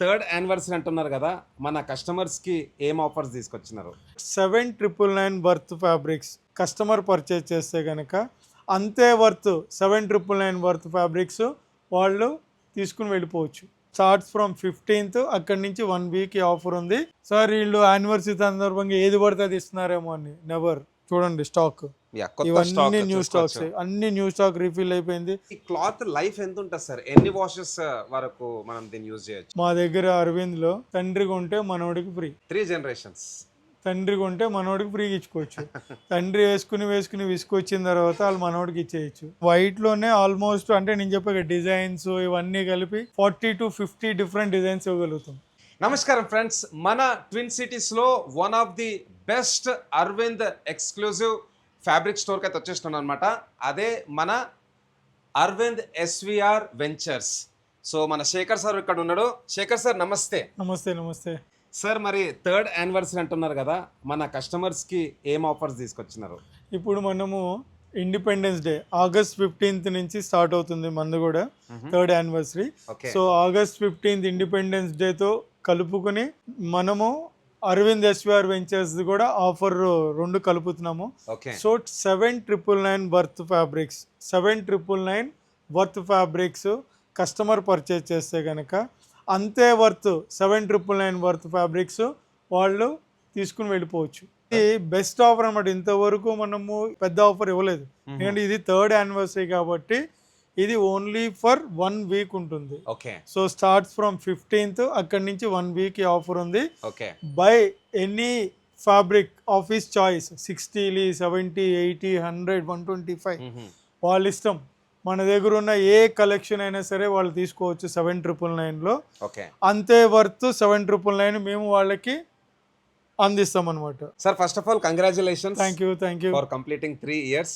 Third anniversary అంటున్నారు కదా, మన కస్టమర్స్ కి ఏం ఆఫర్స్ తీసుకొచ్చినారు? 7,999 వర్త్ ఫ్యాబ్రిక్స్ కస్టమర్ పర్చేజ్ చేస్తే కనుక అంతే వర్త్ 7,999 వర్త్ ఫ్యాబ్రిక్స్ వాళ్ళు తీసుకుని వెళ్ళిపోవచ్చు. స్టార్ట్స్ ఫ్రమ్ 15th, అక్కడి నుంచి 1 వీక్ ఆఫర్ ఉంది. సార్ వీళ్ళు యానివర్సరీ సందర్భంగా ఏది పడితే అది ఇస్తున్నారేమో అని నెవర్. చూడండి స్టాక్, ఇవన్నీ న్యూ స్టాక్స్, అన్ని న్యూ స్టాక్ రీఫిల్ అయిపోయింది. ఈ క్లాత్ లైఫ్ ఎంత ఉంటుంది సార్? ఎన్ని వాషెస్ వరకు మనం దీన్ని యూజ్ చేయొచ్చు? మా దగ్గర అరవింద్లో తండ్రి కొంటే మనోడికి ఫ్రీ. 3 generations. తండ్రి కొంటే మనోడికి ఫ్రీగా ఇచ్చుకోవచ్చు. తండ్రి వేసుకుని విసుకొచ్చిన తర్వాత వాళ్ళు మనోడికి ఇచ్చేయచ్చు. వైట్ లోనే ఆల్మోస్ట్ అంటే నేను చెప్పే డిజైన్స్ ఇవన్నీ కలిపి 40 to 50 డిఫరెంట్ డిజైన్స్ ఇవ్వగలుగుతాం. నమస్కారం ఫ్రెండ్స్, మన ట్విన్ సిటీస్ లో one of the best Arvind exclusive fabric store కి అయితే వచ్చేస్తున్నాం అనమాట. అదే మన అరవింద్ ఎస్విఆర్ వెంచర్స్. సో మన శేఖర్ సార్ ఇక్కడ ఉన్నాడు. శేఖర్ సార్ నమస్తే. నమస్తే. నమస్తే సార్, మరి థర్డ్ యానివర్సరీ అంటున్నారు కదా, మన కస్టమర్స్ కి ఏం ఆఫర్స్ తీసుకొచ్చినారు? ఇప్పుడు మనము ఇండిపెండెన్స్ డే August 15th నుంచి స్టార్ట్ అవుతుంది మనది కూడా third anniversary. So August 15th independence డేతో కలుపుకుని మనము అరవింద్ ఎస్విఆర్ వెంచర్స్ కూడా ఆఫర్ 2 కలుపుతున్నాము. So 7,999 worth fabrics, 7,999 worth fabrics customer purchase చేస్తే కనుక అంతే వర్త్ 7,999 వర్త్ ఫ్యాబ్రిక్స్ వాళ్ళు తీసుకుని వెళ్ళిపోవచ్చు. ఇది బెస్ట్ ఆఫర్ అన్నమాట. ఇంతవరకు మనము పెద్ద ఆఫర్ ఇవ్వలేదు, ఎందుకంటే ఇది థర్డ్ యానివర్సరీ కాబట్టి ఇది ఓన్లీ ఫర్ 1 వీక్ ఉంటుంది. సో స్టార్ట్స్ ఫ్రమ్ 15th, అక్కడి నుంచి 1 వీక్ ఆఫర్ ఉంది. By any fabric of his choice, 60, 70, 80, 100, 125 వాళ్ళ ఇష్టం. మన దగ్గర ఉన్న ఏ కలెక్షన్ అయినా సరే వాళ్ళు తీసుకోవచ్చు. 7,999లో అంతే వర్త్ 7,999 మేము వాళ్ళకి అందిస్తాం అనమాట. Sir, first of all congratulations. Thank you for completing 3 years.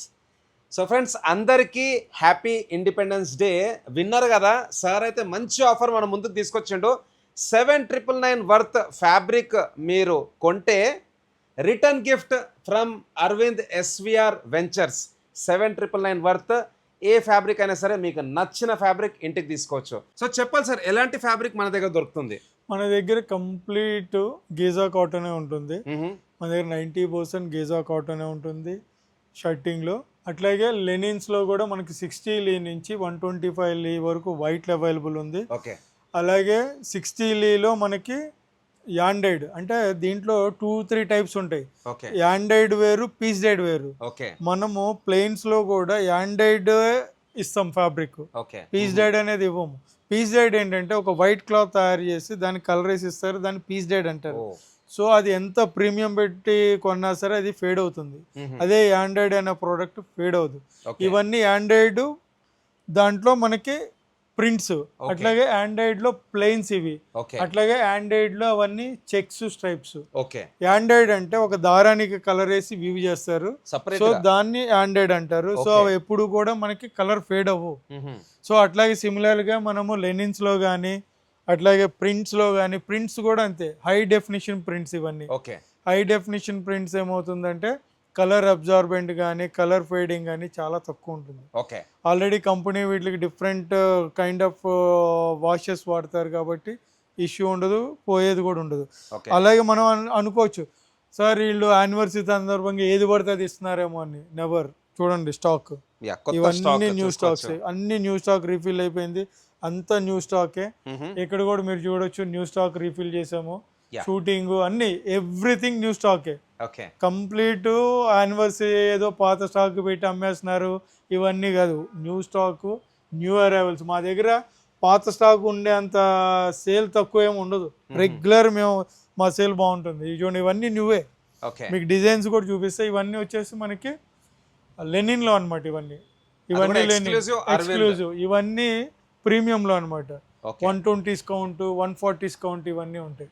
So friends, అందరికీ హ్యాపీ ఇండిపెండెన్స్ డే. విన్నారు కదా, సార్ అయితే మంచి ఆఫర్ మన ముందుకు తీసుకొచ్చిండు. 7,999 వర్త్ ఫ్యాబ్రిక్ మీరు కొంటే return gift from Arvind SVR ventures. 7,999 worth ఏ ఫ్యాబ్రిక్ అయినా సరే మీకు నచ్చిన ఫ్యాబ్రిక్ ఇంటికి తీసుకోవచ్చు. సో చెప్పాలి సార్, ఎలాంటి ఫ్యాబ్రిక్ మన దగ్గర దొరుకుతుంది? మన దగ్గర కంప్లీట్ గీజా కాటనే ఉంటుంది. మన దగ్గర 90% గీజా కాటనే ఉంటుంది షర్టింగ్లో. అట్లాగే లెనిన్స్లో కూడా మనకి 60 లీ నుంచి 125 లీ వరకు వైట్ అవైలబుల్ ఉంది. అలాగే 60 లీలో మనకి యాండైడ్, అంటే దీంట్లో 2-3 టైప్స్ ఉంటాయి. యాండైడ్ వేరు, పీస్ డైడ్ వేరు. మనము ప్లెయిన్స్ లో కూడా యాండైడ్ ఇస్తాం ఫ్యాబ్రిక్, పీస్ డైడ్ అనేది ఇవ్వము. పీస్ డైడ్ ఏంటంటే ఒక వైట్ క్లాత్ తయారు చేసి దానికి కలర్ వేసి ఇస్తారు, దాన్ని పీస్ డైడ్ అంటారు. సో అది ఎంత ప్రీమియం పెట్టి కొన్నా సరే అది ఫేడ్ అవుతుంది. అదే యాండ్రాయిడ్ అనే ప్రోడక్ట్ ఫేడ్ అవుతుంది. ఇవన్నీ యాండ్రాయిడ్ దాంట్లో మనకి ప్రింట్స్, అట్లాగే ఆండ్రాయిడ్ లో ప్లెయిన్స్ ఇవి, అట్లాగే ఆండ్రాయిడ్ లో అవన్నీ చెక్స్ స్ట్రైప్స్. ఆండ్రాయిడ్ అంటే ఒక దారానికి కలర్ వేసి వీవ్ చేస్తారు, సో దాన్ని ఆండ్రాయిడ్ అంటారు. సో అవి ఎప్పుడు కూడా మనకి కలర్ ఫేడ్ అవ్వవు. సో అట్లాగే సిమిలర్ గా మనము లెనిన్స్ లో కానీ అట్లాగే ప్రింట్స్ లో కానీ, ప్రింట్స్ కూడా అంతే, హై డెఫినిషన్ ప్రింట్స్. ఇవన్నీ హై డెఫినిషన్ ప్రింట్స్ ఏమవుతుందంటే కలర్ అబ్జార్బెంట్ కానీ కలర్ ఫేడింగ్ కానీ చాలా తక్కువ ఉంటుంది. ఆల్రెడీ కంపెనీ వీటికి డిఫరెంట్ కైండ్ ఆఫ్ వాషెస్ వాడతారు కాబట్టి ఇష్యూ ఉండదు, పోయేది కూడా ఉండదు. అలాగే మనం అనుకోవచ్చు సార్ వీళ్ళు యానివర్సరీ సందర్భంగా ఏది పడితే అది ఇస్తున్నారేమో అని. నెవర్. చూడండి స్టాక్, ఇవన్నీ న్యూ స్టాక్స్, అన్ని న్యూ స్టాక్ రీఫిల్ అయిపోయింది. అంతా న్యూ స్టాకే. ఇక్కడ కూడా మీరు చూడొచ్చు న్యూ స్టాక్ రీఫిల్ చేసాము. షూటింగ్ అన్ని ఎవ్రీథింగ్ న్యూ స్టాకే. కంప్లీట్ యానివర్సరీ ఏదో పాత స్టాక్ పెట్టి అమ్మేస్తున్నారు ఇవన్నీ కాదు, న్యూ స్టాక్, న్యూ అరైవల్స్. మా దగ్గర పాత స్టాక్ ఉండే అంత సేల్ తక్కువ ఏమి ఉండదు, రెగ్యులర్ మేము మా సేల్ బాగుంటుంది. చూడండి ఇవన్నీ న్యూవే. మీకు డిజైన్స్ కూడా చూపిస్తే ఇవన్నీ వచ్చేసి మనకి లెనిన్ లో అనమాట. ఇవన్నీ లెనిన్ ఎక్స్క్లూజివ్, ఇవన్నీ ప్రీమియం లో అనమాట. 120 డిస్కౌంట్, 140 డిస్కౌంట్ ఇవన్నీ ఉంటాయి.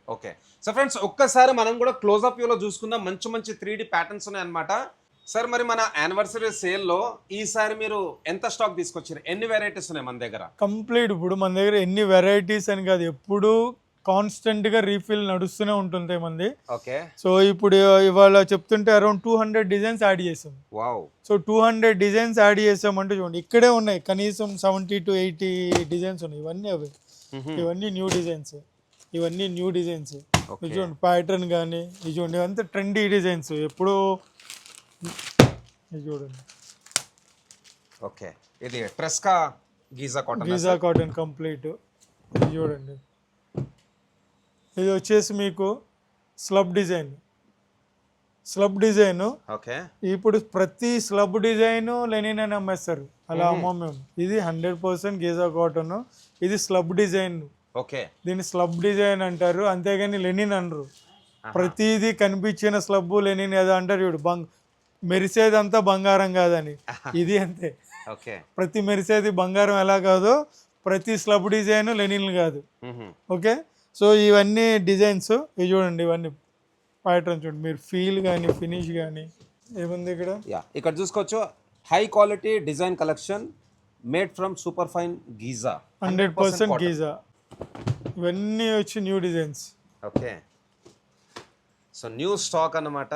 సో ఫ్రెండ్స్, ఒక్కసారి మనం కూడా క్లోజ్అప్ వ్యూలో చూసుకుందాం. మంచి మంచి 3D ప్యాటర్న్స్ ఉన్నాయి అనమాట. సార్, మరి మన యానివర్సరీ సేల్లో ఈసారి మీరు ఎంత స్టాక్ తీసుకొచ్చారు? ఎన్ని వెరైటీస్ ఉన్నాయి మన దగ్గర? కంప్లీట్ ఇప్పుడు మన దగ్గర ఎన్ని వెరైటీస్ అని కాదు, ఎప్పుడు కాన్స్టెంట్ గా రీఫిల్ నడుస్తూనే ఉంటుంది మంది. సో ఇప్పుడు ఇవాళ చెప్తుంటే అరౌండ్ 200 డిజైన్స్ యాడ్ చేసాం. సో 200 డిజైన్స్ యాడ్ చేసామంటే చూడండి ఇక్కడే ఉన్నాయి కనీసం 70 to 80 డిజైన్స్ ఉన్నాయి. ఇవన్నీ అవి, ఇవన్నీ న్యూ డిజైన్స్. ఇవన్నీ న్యూ డిజైన్స్. Okay. ఇది చూడండి ప్యాటర్న్ కానీ ఇది చూడండి అంతా ట్రెండీ డిజైన్స్ ఎప్పుడూ. ఇది చూడండి ఓకే, ఇది Tresca Giza cotton. Giza cotton complete. ఇది చూడండి ఇది వచ్చేసి మీకు స్లబ్ డిజైన్. ఓకే, ఇప్పుడు ప్రతి స్లబ్ డిజైన్ లెనిన్ అని అమ్మేస్తారు, అలా అమ్మం మేము. ఇది 100% గీజా కాటన్. ఇది స్లబ్ డిజైన్. ఓకే, దీన్ని స్లబ్ డిజైన్ అంటారు, అంతేగాని లెనిన్ అనరు. ప్రతిదీ కనిపించిన స్లబ్ లెనిన్ ఏదో అంటారు చూడు, మెరిసేదంతా బంగారం కాదని. ఇది అంతే, ఓకే, ప్రతి మెరిసేది బంగారం ఎలా కాదో ప్రతి స్లబ్ డిజైన్ లెనిన్ కాదు. ఓకే, సో ఇవన్నీ డిజైన్స్. ఇవి చూడండి, ఇవన్నీ ప్యాటర్న్ చూడండి మీరు, ఫీల్ కానీ ఫినిష్ కానీ ఏముంది ఇక్కడ. ఇక్కడ చూసుకోవచ్చు, high quality design collection made from super fine Giza, 100% Giza. ఇవన్నీ వచ్చి new designs. Okay, so new stock అన్నమాట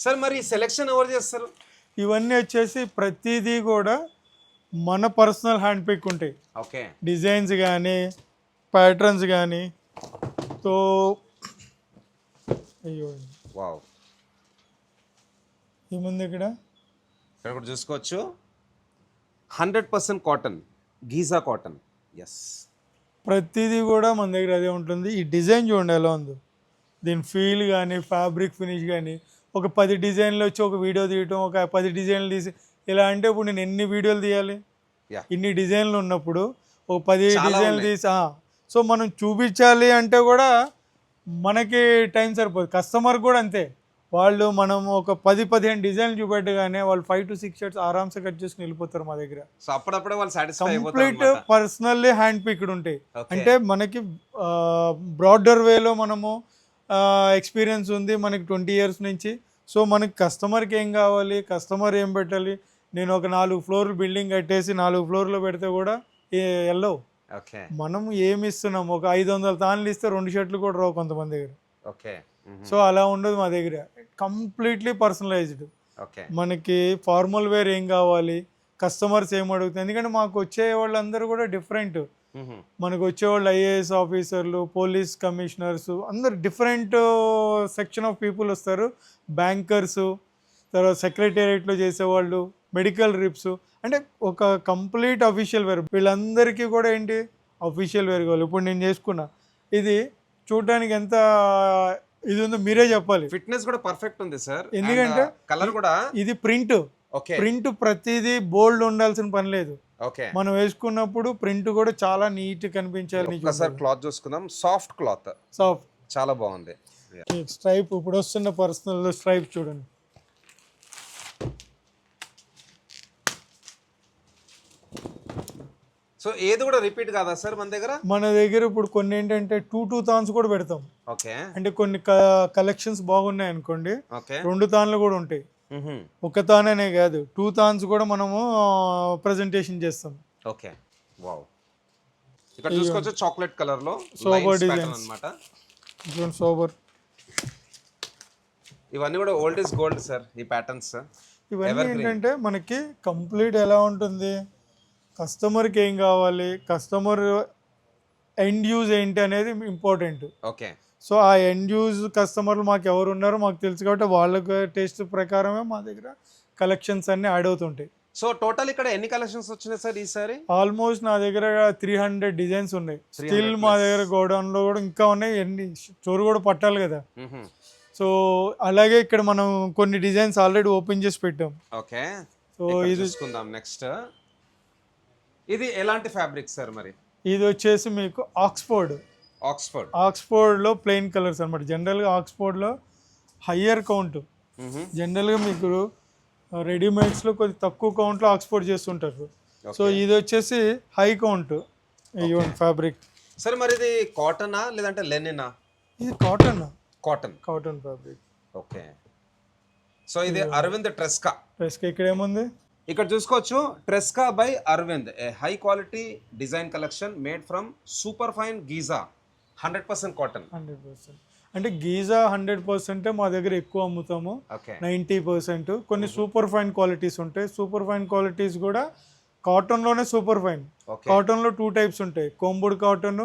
సార్. మరి సెలెక్షన్ ఎవరు చేస్తారు? ఇవన్నీ వచ్చేసి ప్రతిదీ కూడా మన పర్సనల్ హ్యాండ్ పిక్ ఉంటాయి. ఓకే, డిజైన్స్ కానీ ప్యాటర్న్స్ కానీ. సో అయ్యో వావ్, ఏముంది ఇక్కడ. ఇక్కడ కూడా చూసుకోవచ్చు, 100% కాటన్, గీజా కాటన్. ఎస్, ప్రతిదీ కూడా మన దగ్గర అదే ఉంటుంది. ఈ డిజైన్ చూడండి ఎలా ఉందో, దీని ఫీల్ కానీ ఫ్యాబ్రిక్ ఫినిష్ కానీ. ఒక 10 డిజైన్లు వచ్చి ఒక వీడియో తీయటం, ఒక 10 డిజైన్లు తీసి ఇలా అంటే ఇప్పుడు నేను ఎన్ని వీడియోలు తీయాలి? ఇన్ని డిజైన్లు ఉన్నప్పుడు ఒక 10 డిజైన్లు తీసి సో మనం చూపించాలి అంటే కూడా మనకి టైం సరిపోదు. కస్టమర్ కూడా అంతే, వాళ్ళు మనం ఒక 10-15 డిజైన్లు చూపెట్టగానే వాళ్ళు 5 to 6 షర్ట్స్ ఆరామ్సే కట్ చేసుకుని వెళ్ళిపోతారు మా దగ్గర. సో అప్పుడప్పుడే వాళ్ళు satisfy complete personally hand picked ఉంటాయి. అంటే మనకి బ్రాడర్ వేలో మనము ఎక్స్పీరియన్స్ ఉంది మనకి 20 years నుంచి. సో మనకి కస్టమర్కి ఏం కావాలి, కస్టమర్ ఏం పెట్టాలి. నేను ఒక 4 ఫ్లోర్లు బిల్డింగ్ కట్టేసి 4 ఫ్లోర్లో పెడితే కూడా వెళ్ళవు. మనం ఏమి ఇస్తున్నాం, ఒక 500 తాన్లు ఇస్తే 2 షర్ట్లు కూడా రావు కొంతమంది దగ్గర. ఓకే, సో అలా ఉండదు మా దగ్గర, కంప్లీట్లీ పర్సనలైజ్డ్. మనకి ఫార్మల్ వేర్ ఏం కావాలి, కస్టమర్స్ ఏం అడుగుతారు. ఎందుకంటే మాకు వచ్చే వాళ్ళందరూ కూడా డిఫరెంట్. మనకు వచ్చేవాళ్ళు ఐఏఎస్ ఆఫీసర్లు, పోలీస్ కమిషనర్స్, అందరు డిఫరెంట్ సెక్షన్ ఆఫ్ పీపుల్ వస్తారు. బ్యాంకర్స్, తర్వాత సెక్రటేరియట్లో చేసేవాళ్ళు, మెడికల్ రిప్స్, అంటే ఒక కంప్లీట్ అఫీషియల్ వేర్. వీళ్ళందరికీ కూడా ఏంటి అఫీషియల్ వేర్ కావాలి. ఇప్పుడు నేను చేసుకున్నా, ఇది చూడడానికి ఎంత ఇది ఉందో మీరే చెప్పాలి. ఫిట్నెస్ కూడా పర్ఫెక్ట్ ఉంది సార్, ఎందుకంటే కలర్ కూడా ఇది ప్రింట్ ప్రతిదీ బోల్డ్ ఉండాల్సిన పని లేదు. మనం వేసుకున్నప్పుడు ప్రింట్ కూడా చాలా నీట్ కనిపించాలి. సార్ క్లాత్ చూసుకుందాం, సాఫ్ట్ క్లాత్, సాఫ్ట్, చాలా బాగుంది. స్ట్రైప్ ఇప్పుడు వస్తున్న పర్సనల్ స్ట్రైప్ చూడండి. సో ఏది కూడా రిపీట్ కాదా సార్ మన దగ్గర ఇప్పుడు కొన్ని ఏంటంటే 2 తాన్స్ కూడా పెడతాం. ఓకే, అంటే కొన్ని కలెక్షన్స్ బాగున్నాయి అనుకోండి, 2 తాన్లు కూడా ఉంటాయి. ఒక తానే కాదు, 2 తాన్స్ కూడా మనము ప్రెజెంటేషన్ చేస్తాం. Okay, wow. ఇక్కడ చూసుకోవచ్చు చాక్లెట్ కలర్ లో సోబర్ డిజైన్ అన్నమాట. సోబర్, ఇవన్నీ కూడా ఓల్డ్ ఇస్ గోల్డ్ సార్. ఈ ప్యాటర్న్స్ ఇవన్నీ ఏంటంటే మనకి కంప్లీట్ ఎలా ఉంటుంది, కస్టమర్కి ఏం కావాలి, కస్టమర్ ఎండ్ యూజ్ ఏంటి అనేది ఇంపార్టెంట్. ఓకే, సో ఆ ఎండ్ యూజ్ కస్టమర్లు మాకు ఎవరు ఉన్నారో మాకు తెలుసు కాబట్టి వాళ్ళకి టేస్ట్ ప్రకారమే మా దగ్గర కలెక్షన్స్ అన్ని యాడ్ అవుతుంటాయి. సో టోటల్ ఇక్కడ ఎన్ని కలెక్షన్స్ వచ్చినాయి సార్ ఈసారి? ఆల్మోస్ట్ నా దగ్గర 300 డిజైన్స్ ఉన్నాయి. స్టిల్ మా దగ్గర గోడౌన్ లో కూడా ఇంకా ఉన్నాయి, ఎన్ని చోరు కూడా పట్టాలి కదా. సో అలాగే ఇక్కడ మనం కొన్ని డిజైన్స్ ఆల్రెడీ ఓపెన్ చేసి పెట్టాం. ఓకే, సో ఇది చూసుకుందాం నెక్స్ట్. ఇది ఎలాంటి ఫ్యాబ్రిక్ సార్ మరి? ఇది వచ్చేసి మీకు ఆక్స్ఫోర్డ్ లో ప్లెయిన్ కలర్స్ అనమాట. జనరల్గా ఆక్స్ఫోర్డ్లో హయ్యర్ కౌంట్, జనరల్గా మీకు రెడీమేడ్స్లో కొద్ది తక్కువ కౌంట్లో ఆక్స్ఫోర్డ్ చేస్తుంటారు. సో ఇది వచ్చేసి హై కౌంట్ ఫ్యాబ్రిక్. సార్ మరి ఇది కాటనా లేదంటే లెనినా? ఇది కాటన్ ఫ్యాబ్రిక్. ఓకే, సో ఇది అరవింద్ ట్రెస్కా. ఇక్కడ ఏముంది, ఇక్కడ చూసుకోవచ్చు, Tresca by Arvind, a high quality design collection made from super fine Giza, 100% cotton. 100% అంటే గీజా 100% మా దగ్గర ఎక్కువ అమ్ముతాము, 90%. కొన్ని సూపర్ ఫైన్ క్వాలిటీస్ ఉంటాయి. సూపర్ ఫైన్ క్వాలిటీస్ కూడా కాటన్లోనే సూపర్ ఫైన్. కాటన్లో 2 టైప్స్ ఉంటాయి, combed cotton,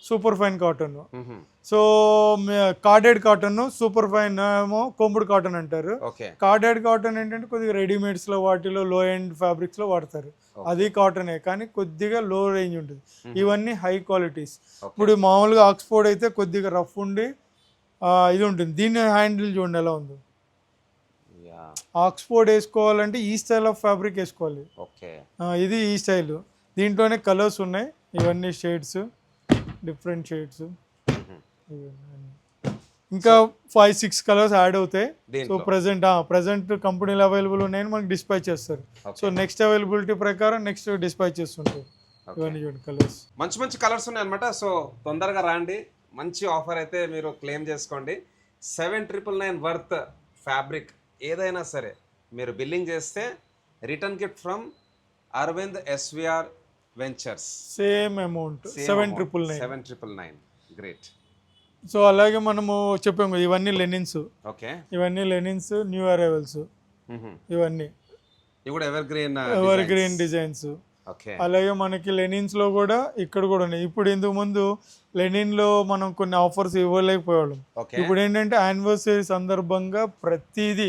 super fine cotton. So carded cotton, super fine ఏమో కోంబుడ్ కాటన్ అంటారు. ఓకే కార్డెడ్ కాటన్ ఏంటంటే కొద్దిగా రెడీమేడ్స్లో వాటిలో లో ఎండ్ ఫ్యాబ్రిక్స్లో వాడతారు. అది కాటనే కానీ కొద్దిగా లో రేంజ్ ఉంటుంది. ఇవన్నీ హై క్వాలిటీస్. ఇప్పుడు మామూలుగా ఆక్స్ఫోర్డ్ అయితే కొద్దిగా రఫ్ ఉండి ఇది ఉంటుంది. దీని హ్యాండిల్ చూడండి ఎలా ఉందో. ఆక్స్ఫోర్డ్ వేసుకోవాలంటే ఈ స్టైల్ ఆఫ్ ఫ్యాబ్రిక్ వేసుకోవాలి. ఓకే ఇది ఈ స్టైల్. దీంట్లోనే కలర్స్ ఉన్నాయి. ఇవన్నీ షేడ్స్, డిఫరెంట్ షేడ్స్. ఇంకా 5-6 కలర్స్ యాడ్ అవుతాయి. సో ప్రజెంట్ కంపెనీలో అవైలబుల్ ఉన్నాయని మనకి డిస్పాచ్ చేస్తారు. సో నెక్స్ట్ అవైలబిలిటీ ప్రకారం నెక్స్ట్ డిస్పాచ్ చేస్తుంటారు. ఇవన్నీ చూడండి కలర్స్, మంచి మంచి కలర్స్ ఉన్నాయి అనమాట. సో తొందరగా రాండి, మంచి ఆఫర్ అయితే మీరు క్లెయిమ్ చేసుకోండి. 7,999 వర్త్ ఫ్యాబ్రిక్ ఏదైనా సరే మీరు బిల్లింగ్ చేస్తే return gift from Arvind SVR ventures. Same amount 7,999. Great. So అలాగే మనము చెప్పాము ఇవన్నీ లెనిన్స్. ఓకే ఇవన్నీ లెనిన్స్ న్యూ అరైవల్స్. ఇవన్నీ ఇవి కూడా ఎవర్ గ్రీన్ డిజైన్స్. ఓకే అలాగే మనకి లెనిన్స్ లో కూడా ఇక్కడ కూడా ఉన్నాయి. ఇప్పుడు ఇంతకు ముందు లెనిన్ లో మనం కొన్ని ఆఫర్స్ ఇవ్వలేకపోయాం. ఇప్పుడు ఏంటంటే యానివర్సరీ సందర్భంగా ప్రతిదీ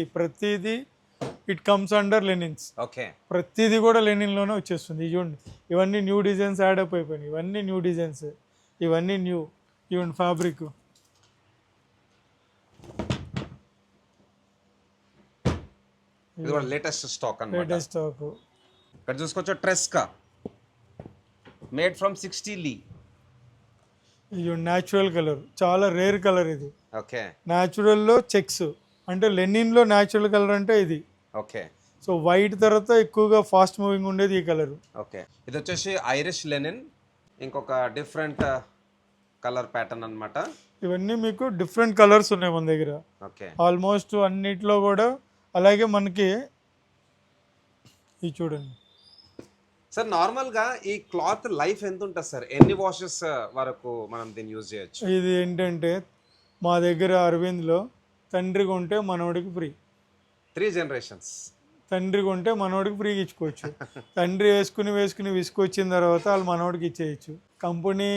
it comes under linens. Okay ప్రతిదీ కూడా లెనిన్ లోనే వచ్చేస్తుంది. చూడండి ఇవన్నీ న్యూ డిజైన్స్ యాడ్ అప్ అయిపోయినాయి. ఇవన్నీ న్యూ డిజైన్స్, ఇవన్నీ న్యూ. ఇవన్నీ ఫ్యాబ్రిక్ ఇది కూడా లేటెస్ట్ స్టాక్ అన్నమాట. స్టాక్. ఇక్కడ చూసుకోవచ్చు ట్రెస్కా మేడ్ ఫ్రమ్ 60 లీ. ఇది న్యాచురల్ కలర్, చాలా రేర్ కలర్ ఇది. ఓకే న్యాచురల్లో చెక్స్ అంటే లెనిన్లో న్యాచురల్ కలర్ అంటే ఇది. ఓకే సో వైట్ తర్వాత ఎక్కువగా ఫాస్ట్ మూవింగ్ ఉండేది ఈ కలర్. ఓకే ఇది వచ్చేసి ఐరిష్ లెనిన్, ఇంకొక డిఫరెంట్ కలర్ ప్యాటర్న్ అన్నమాట. ఇవన్నీ మీకు డిఫరెంట్ కలర్స్ ఉన్నాయి మన దగ్గర. ఓకే ఆల్మోస్ట్ అన్నిట్లో కూడా. అలాగే మనకి ఇది చూడండి సార్, నార్మల్గా ఈ క్లాత్ లైఫ్ ఎంత ఉంటుంది సార్? ఎన్ని వాషెస్ వరకు మనం దీన్ని యూజ్ చేయొచ్చు? ఇది ఏంటంటే మా దగ్గర అరవింద్లో తండ్రి కొంటే మనోడికి ఫ్రీ. 3 generations. తండ్రి కొంటే మనోడికి ఫ్రీగా ఇచ్చుకోవచ్చు. తండ్రి వేసుకుని విసుకొచ్చిన తర్వాత వాళ్ళు మనోడికి ఇచ్చేయచ్చు. కంపెనీ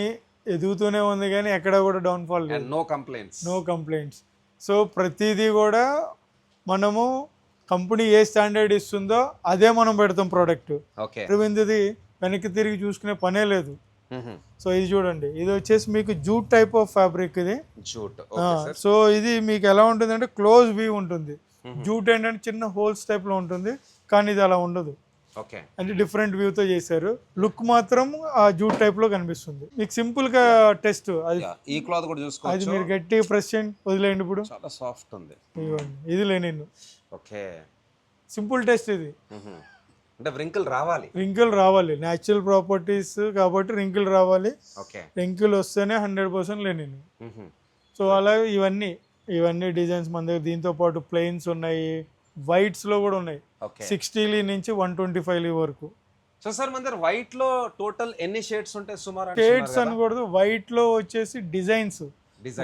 ఎదుగుతూనే ఉంది కానీ ఎక్కడ కూడా డౌన్ఫాల్ లేదు. No complaints. సో ప్రతిదీ కూడా మనము కంపెనీ ఏ స్టాండర్డ్ ఇస్తుందో అదే మనం పెడతాం ప్రోడక్ట్. అరవింద్ది వెనక్కి తిరిగి చూసుకునే పనే లేదు. సో ఇది చూడండి, ఇది వచ్చేసి మీకు జూట్ టైప్ ఆఫ్ ఫ్యాబ్రిక్ ఇది. సో ఇది మీకు ఎలా ఉంటుంది అంటే క్లోజ్ వ్యూ ఉంటుంది. జూట్ ఏంటంటే చిన్న హోల్స్ టైప్ లో ఉంటుంది, కానీ ఇది అలా ఉండదు. అంటే డిఫరెంట్ వ్యూతో చేశారు. లుక్ మాత్రం ఆ జూట్ టైప్ లో కనిపిస్తుంది. మీకు సింపుల్ గా టెస్ట్ అది. ఈ క్లాత్ కూడా చూసుకోవచ్చు. అది మీరు గట్టిగా ప్రెస్ చేయండి, వదిలేయండి. ఇప్పుడు చాలా సాఫ్ట్ ఉంది. ఇది లెనిన్. ఓకే సింపుల్ టెస్ట్ ఇది. అంటే రింకిల్ రావాలి. న్యాచురల్ ప్రాపర్టీస్ కాబట్టి రింకిల్ రావాలి. రింకిల్ వస్తేనే 100% లెనిన్. సో అలాగే ఇవన్నీ డిజైన్స్ మన దగ్గర. దీంతో పాటు ప్లెయిన్స్ ఉన్నాయి, వైట్స్ లో కూడా ఉన్నాయి. 60 లీ నుంచి 125 లీ వరకు. సో సార్ మన దగ్గర వైట్ లో టోటల్ ఎన్ని షేడ్స్ ఉంటాయి సుమారు? షేడ్స్ అనకూడదు, వైట్ లో వచ్చేసి డిజైన్స్.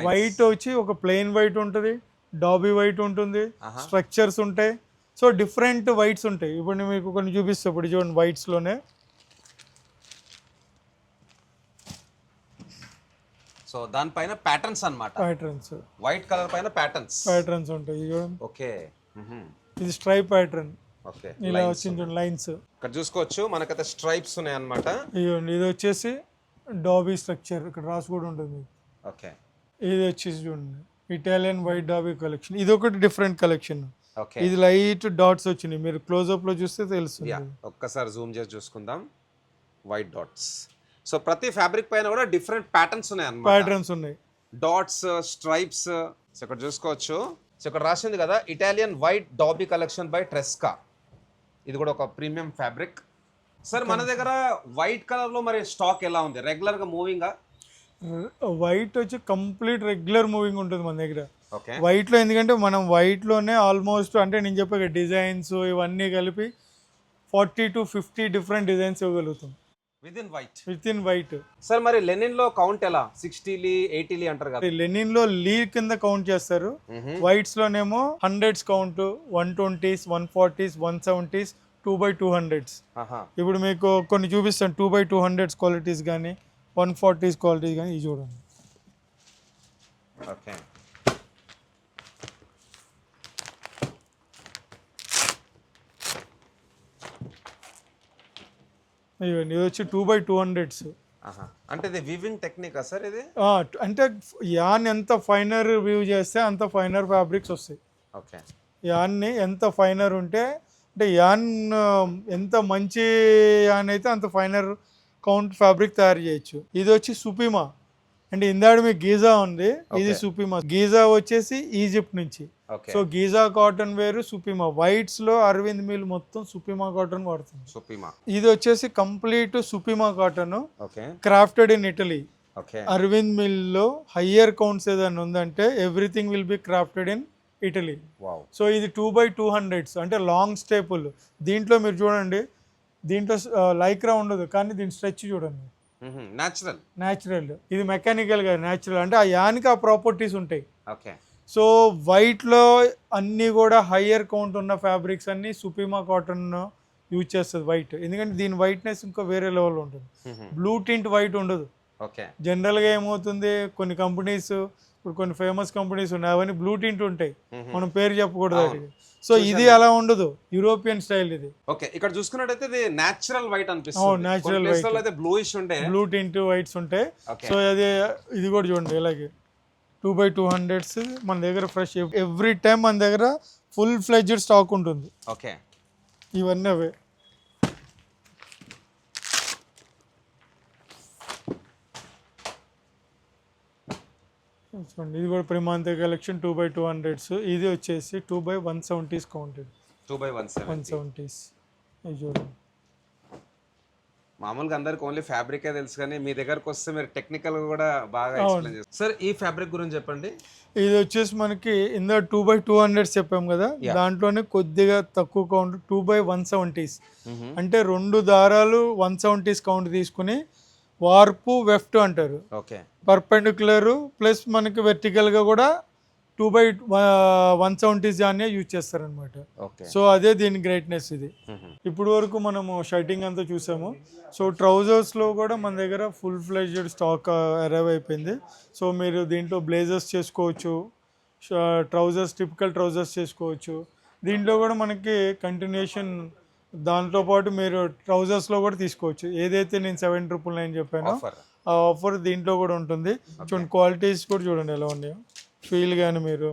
వైట్ వచ్చి ఒక ప్లెయిన్ వైట్ ఉంటుంది, డాబీ వైట్ ఉంటుంది, స్ట్రక్చర్స్ ఉంటాయి. సో డిఫరెంట్ వైట్స్ ఉంటాయి. ఇప్పుడు నేను మీకు కొన్ని చూపిస్తాను. ఇప్పుడు చూడండి వైట్స్ లోనే. సో దానిపైన ప్యాటర్న్స్ అన్నమాట. వైట్ కలర్ పైన ప్యాటర్న్స్ ఉంటాయి. చూడండి. ఓకే ఇది స్ట్రైప్ ప్యాటర్న్. ఓకే ఇలా వచ్చింది లైన్స్. ఇక్కడ చూసుకోవచ్చు మనకైతే స్ట్రైప్స్ ఉన్నాయి అన్నమాట. ఇది వచ్చేసి డాబీ స్ట్రక్చర్, ఇక్కడ రాసి కూడా ఉంటుంది. ఓకే ఇది వచ్చేసి చూడండి ఇటాలియన్ వైట్ డాబీ కలెక్షన్. ఇది ఒకటి డిఫరెంట్ కలెక్షన్. ఇది లైట్ డాట్స్ వచ్చినాయి. మీరు క్లోజ్అప్ లో చూస్తే తెలుస్తుంది. ఒక్కసారి జూమ్ చేసి చూసుకుందాం. White dots. సో ప్రతి ఫ్యాబ్రిక్ పైన కూడా డిఫరెంట్ ప్యాటర్న్స్ ఉన్నాయి అన్నమాట. ప్యాటర్న్స్ ఉన్నాయి, డాట్స్, స్ట్రైప్స్. సో ఇక్కడ చూసుకోవచ్చు. సో ఇక్కడ రాసింది కదా Italian white dobby collection by Tresca. ఇది కూడా ఒక ప్రీమియం ఫ్యాబ్రిక్. సార్ మన దగ్గర వైట్ కలర్ లో మరి స్టాక్ ఎలా ఉంది? రెగ్యులర్ గా మూవింగ్? వైట్ వచ్చి కంప్లీట్ రెగ్యులర్ మూవింగ్ ఉంటుంది మన దగ్గర. వైట్ లో ఎందుకంటే మనం వైట్ లోనే ఆల్మోస్ట్ అంటే నేను చెప్పే డిజైన్స్ ఇవన్నీ కలిపి 40 to 50 డిఫరెంట్ డిజైన్స్ ఇవ్వగలుగుతాం విత్ ఇన్ వైట్. సార్ మరి లెనిన్ లో కౌంట్ ఎలా? 60 లీ 80 లీ అంటారు కదా. లెనిన్ లో లీ కింద కౌంట్ చేస్తారు. వైట్స్ లోనేమో 100s count, 120s, 140s, 170s, 2x200s. ఇప్పుడు మీకు కొన్ని చూపిస్తాను. 2x200s క్వాలిటీస్ కానీ 140 క్వాలిటీ కానీ ఇది చూడండి. ఓకే. ఇవన్నీ ఇది వచ్చి 2x200s. అంటే ఇది వీవింగ్ టెక్నికా సార్ ఇది? అంటే యాన్ ఎంత ఫైనర్ వ్యూ చేస్తే అంత ఫైనర్ ఫ్యాబ్రిక్స్ వస్తాయి. ఓకే. యాన్ని ఎంత ఫైనర్ ఉంటే అంటే యాన్ ఎంత మంచి యాన్ అయితే అంత ఫైనర్ కౌంట్ ఫ్యాబ్రిక్ తయారు చేయొచ్చు. ఇది వచ్చి సుపిమా అంటే ఇందాడు మీకు గీజా ఉంది, ఇది సుపిమా. గీజా వచ్చేసి ఈజిప్ట్ నుంచి. సో గీజా కాటన్ వేరు, సుపిమా. వైట్స్ లో అరవింద్ మిల్ మొత్తం సుపిమా కాటన్ వాడుతుంది. సుపిమా. ఇది వచ్చేసి complete Supima cotton, okay, crafted in Italy. Okay. Arvind mill లో హయ్యర్ కౌంట్స్ ఏదైనా ఉందంటే everything will be crafted in Italy. So ఇది 2x200s అంటే లాంగ్ స్టేపుల్. దీంట్లో మీరు చూడండి, దీంట్లో లైక్రా ఉండదు కానీ దీని స్ట్రెచ్ చూడండి, న్యాచురల్. ఇది మెకానికల్ గా న్యాచురల్ అంటే ఆ యానికి ఆ ప్రాపర్టీస్ ఉంటాయి. సో వైట్ లో అన్ని కూడా హయ్యర్ కౌంట్ ఉన్న ఫ్యాబ్రిక్స్ అన్ని సుపిమా కాటన్ యూజ్ చేస్తుంది వైట్, ఎందుకంటే దీని వైట్నెస్ ఇంకా వేరే లెవెల్ ఉంటుంది. బ్లూ టింట్ వైట్ ఉండదు. జనరల్ గా ఏమవుతుంది, కొన్ని కంపెనీస్ ఇప్పుడు కొన్ని ఫేమస్ కంపెనీస్ ఉన్నాయి, అవన్నీ బ్లూ టింట్ ఉంటాయి, మనం పేరు చెప్పకూడదు. సో ఇది అలా ఉండదు, యూరోపియన్ స్టైల్ ఇది. ఓకే. ఇక్కడ చూసుకున్నట్టయితే ఇది నేచురల్ వైట్ అనిపిస్తుంది. నేచురల్ వైట్ అయితే బ్లూయిష్ ఉంటాయి, బ్లూ టింట్ వైట్స్ ఉంటాయి. సో అది ఇది కూడా చూడండి ఇలాగే 2x200s మన దగ్గర ఫ్రెష్ ఎవ్రీ టైం మన దగ్గర ఫుల్ ఫ్లెడ్జ్డ్ స్టాక్ ఉంటుంది. ఓకే. ఇవన్నీ అవే. చూడండి ఇది కూడా ప్రిమాంతే కలెక్షన్ 2x200s. ఇది వచ్చేసి 2x170s కౌంటెడ్. 2x170s ఇది చూడండి. మామూలుగా అందరికి ఓన్లీ ఫ్యాబ్రికే తెలుసు కానీ మీ దగ్గరకు వస్తే మీరు టెక్నికల్ కూడా బాగా ఎక్స్ప్లెయిన్ చేస్తారు. సార్ ఈ ఫ్యాబ్రిక్ గురించి చెప్పండి. ఇది వచ్చేసి మనకి ఇందా 2x200s చెప్పాం కదా, దాంట్లోనే కొద్దిగా తక్కువ కౌంట్ 2x170s. అంటే 2 దారాలు 170s కౌంట్ తీసుకుని వార్పు వెఫ్ట్ అంటారు. ఓకే. పర్పెండిక్యులర్ ప్లస్ మనకి వెర్టికల్ గా కూడా 2x170s దాన్ని యూజ్ చేస్తారనమాట. సో అదే దీని గ్రేట్నెస్. ఇది ఇప్పుడు వరకు మనము షర్టింగ్ అంతా చూసాము. సో ట్రౌజర్స్ లో కూడా మన దగ్గర ఫుల్ ఫ్లెడ్జ్డ్ స్టాక్ అరైవ్ అయిపోయింది. సో మీరు దీంట్లో బ్లేజర్స్ చేసుకోవచ్చు, ట్రౌజర్స్ టిపికల్ ట్రౌజర్స్ చేసుకోవచ్చు. దీంట్లో కూడా మనకి కంటిన్యూషన్ దాంతో పాటు మీరు ట్రౌజర్స్ లో కూడా తీసుకోవచ్చు. ఏదైతే నేను 799 చెప్పానో ఆ ఆఫర్ దీంట్లో కూడా ఉంటుంది. చూడండి క్వాలిటీస్ కూడా చూడండి ఎలా ఉన్నాయో, ఫీల్ కానీ మీరు.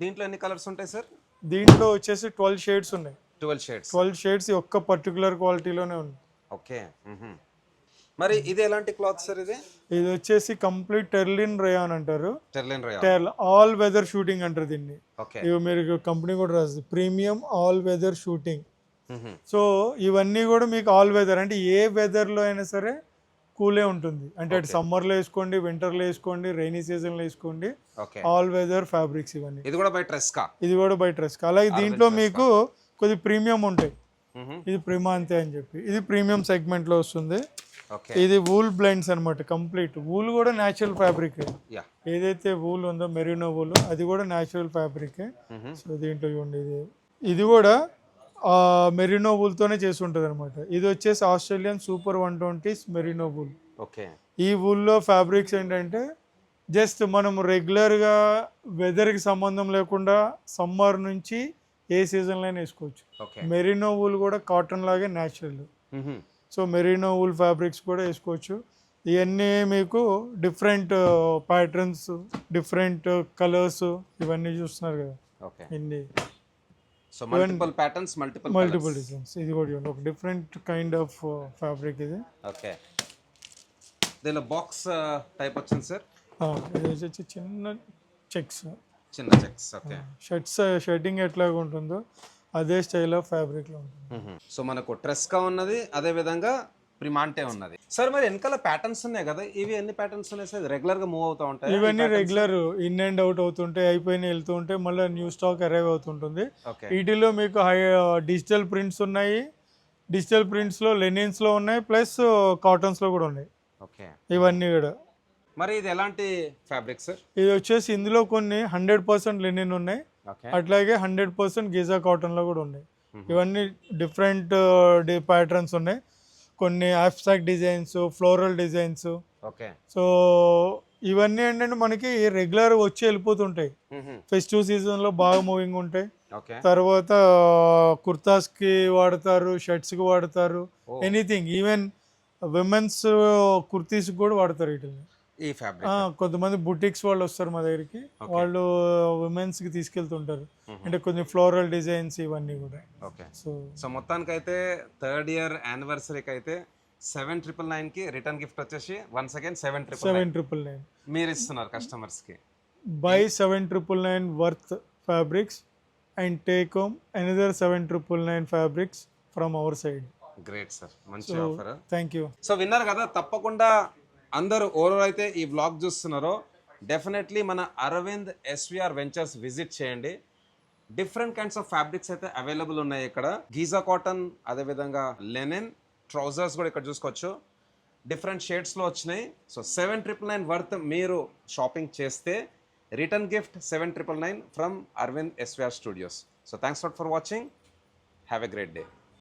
దీంట్లో ఎన్ని కలర్స్ ఉంటాయి సార్? దీంట్లో వచ్చేసి 12 షేడ్స్ ఉన్నాయి. 12 షేడ్స్ ఒక్క పర్టికులర్ క్వాలిటీలోనే ఉంది. ఓకే. మరి ఇది ఎలాంటి క్లాత్ సార్? ఇది వచ్చేసి కంప్లీట్ టెర్లిన్ రేయాన్ అంటారు. ఆల్ వెదర్ షూటింగ్ అంటారు దీన్ని. ఇవి మీరు కంపెనీ కూడా రాస్తుంది, premium all weather suiting. So ఇవన్నీ కూడా మీకు ఆల్ వెదర్ అంటే ఏ వెదర్ లో అయినా సరే కూలే ఉంటుంది. అంటే అటు సమ్మర్ లో వేసుకోండి, వింటర్ లో వేసుకోండి, రైనీ సీజన్ లో వేసుకోండి, ఆల్ వెదర్ ఫ్యాబ్రిక్స్ ఇవన్నీ. ఇది కూడా బై ట్రెస్కా. అలాగే దీంట్లో మీకు కొద్ది ప్రీమియం ఉంటాయి. ఇది ప్రిమాంతే అని చెప్పి ఇది ప్రీమియం సెగ్మెంట్ లో వస్తుంది. ఇది వూల్ బ్లైండ్స్ అనమాట. కంప్లీట్ వూల్ కూడా న్యాచురల్ ఫ్యాబ్రిక్. ఏదైతే వూల్ ఉందో మెరీనో వూల్ అది కూడా న్యాచురల్ ఫ్యాబ్రిక్. సో దీంట్లో చూడండి ఇది కూడా మెరీనో వూల్ తోనే చేసి ఉంటుంది అనమాట. ఇది వచ్చేసి ఆస్ట్రేలియన్ సూపర్ 120s మెరీనో వూల్. ఈ వూల్లో ఫ్యాబ్రిక్స్ ఏంటంటే జస్ట్ మనం రెగ్యులర్గా వెదర్కి సంబంధం లేకుండా సమ్మర్ నుంచి ఏ సీజన్లో అయినా వేసుకోవచ్చు. మెరీనో వూల్ కూడా కాటన్ లాగే న్యాచురల్. సో మెరీనో వూల్ ఫ్యాబ్రిక్స్ కూడా వేసుకోవచ్చు. ఇవన్నీ మీకు డిఫరెంట్ ప్యాటర్న్స్, డిఫరెంట్ కలర్స్ ఇవన్నీ చూస్తున్నారు కదా. ఇన్ని so multiple patterns, multiple designs. ఇది కూడా ఒక డిఫరెంట్ కైండ్ ఆఫ్ ఫ్యాబ్రిక్ ఇది. ఓకే. దీనిలో బాక్స్ టైప్ వచ్చింది సార్. ఇది వచ్చి చిన్న చెక్స్. ఓకే. షర్టింగ్ ఎట్లాగా ఉంటుందో అదే స్టైల్ ఆఫ్ ఫ్యాబ్రిక్ లో ఉంటుంది. సో మనకు ట్రెస్కా ఉన్నది, అదే విధంగా ప్రిమాంటే ఉన్నది. సార్ మరి వెనకాల ప్యాటర్న్స్ ఉన్నాయి కదా, ఇవి ఎన్ని ప్యాటర్న్స్ ఉన్నాయి సార్? రెగ్యులర్ గా మూవ్ అవుతూ ఉంటాయి. ఇవన్నీ రెగ్యులర్ ఇన్ అండ్ అవుట్ అవుతుంటాయి, అయిపోయిన వెళ్తూ ఉంటాయి, మళ్ళీ న్యూ స్టాక్ అరైవ్ అవుతుంటుంది. వీటిలో మీకు డిజిటల్ ప్రింట్స్ ఉన్నాయి. డిజిటల్ ప్రింట్స్ లో లెనిన్స్ లో ఉన్నాయి, ప్లస్ కాటన్స్ లో కూడా ఉన్నాయి. ఇవన్నీ కూడా. మరి ఇది ఎలాంటి ఫ్యాబ్రిక్ సార్? ఇది వచ్చేసి ఇందులో కొన్ని 100% లెనిన్ ఉన్నాయి, అట్లాగే 100% గీజా కాటన్ లో కూడా ఉన్నాయి. ఇవన్నీ డిఫరెంట్ ప్యాటర్న్స్ ఉన్నాయి. కొన్ని abstract designs, floral designs. Okay. So ఇవన్నీ ఏంటంటే మనకి రెగ్యులర్ వచ్చి వెళ్ళిపోతుంటాయి. ఫెస్టివ్ సీజన్లో బాగా మూవింగ్ ఉంటాయి. ఓకే. తర్వాత కుర్తాస్కి వాడతారు, షర్ట్స్కి వాడతారు, ఓ. ఎనీథింగ్. ఈవెన్ విమెన్స్ కుర్తీస్కి కూడా వాడతారు వీటిని. ఈ ఫ్యాబ్రిక్. కొంతమంది బుటిక్స్ వాళ్ళు వస్తారు మా దగ్గరికి, Okay. వాళ్ళు విమెన్స్కి తీసుకెళ్తుంటారు. అంటే కొంచెం ఫ్లోరల్ డిజైన్స్ ఇవన్నీ కూడా. ఓకే. సో సో మొత్తానికైతే 3rd ఇయర్ యానివర్సరీకి అయితే 7,999కి రిటర్న్ గిఫ్ట్ వచ్చేసి వన్స్ అగైన్ 7,999 7,999. మీరు ఇస్తున్నారు కస్టమర్స్కి. Buy 7,999 worth fabrics and take home another 7,999 fabrics from our side. Great sir, మంచి So offer. thank you. So విన్నారు కదా, తప్పకుండా అందరూ ఎవరైతే ఈ వ్లాగ్ చూస్తున్నారో డెఫినెట్లీ మన అరవింద్ ఎస్విఆర్ వెంచర్స్ విజిట్ చేయండి. డిఫరెంట్ కైండ్స్ ఆఫ్ ఫ్యాబ్రిక్స్ అయితే అవైలబుల్ ఉన్నాయి ఇక్కడ. గీజా కాటన్, అదేవిధంగా లెనిన్, ట్రౌజర్స్ కూడా ఇక్కడ చూసుకోవచ్చు. డిఫరెంట్ షేడ్స్లో వచ్చినాయి. సో 7,999 వర్త్ మీరు షాపింగ్ చేస్తే return gift 7,999 from Arvind SVR studios. So thanks for watching. Have a great day.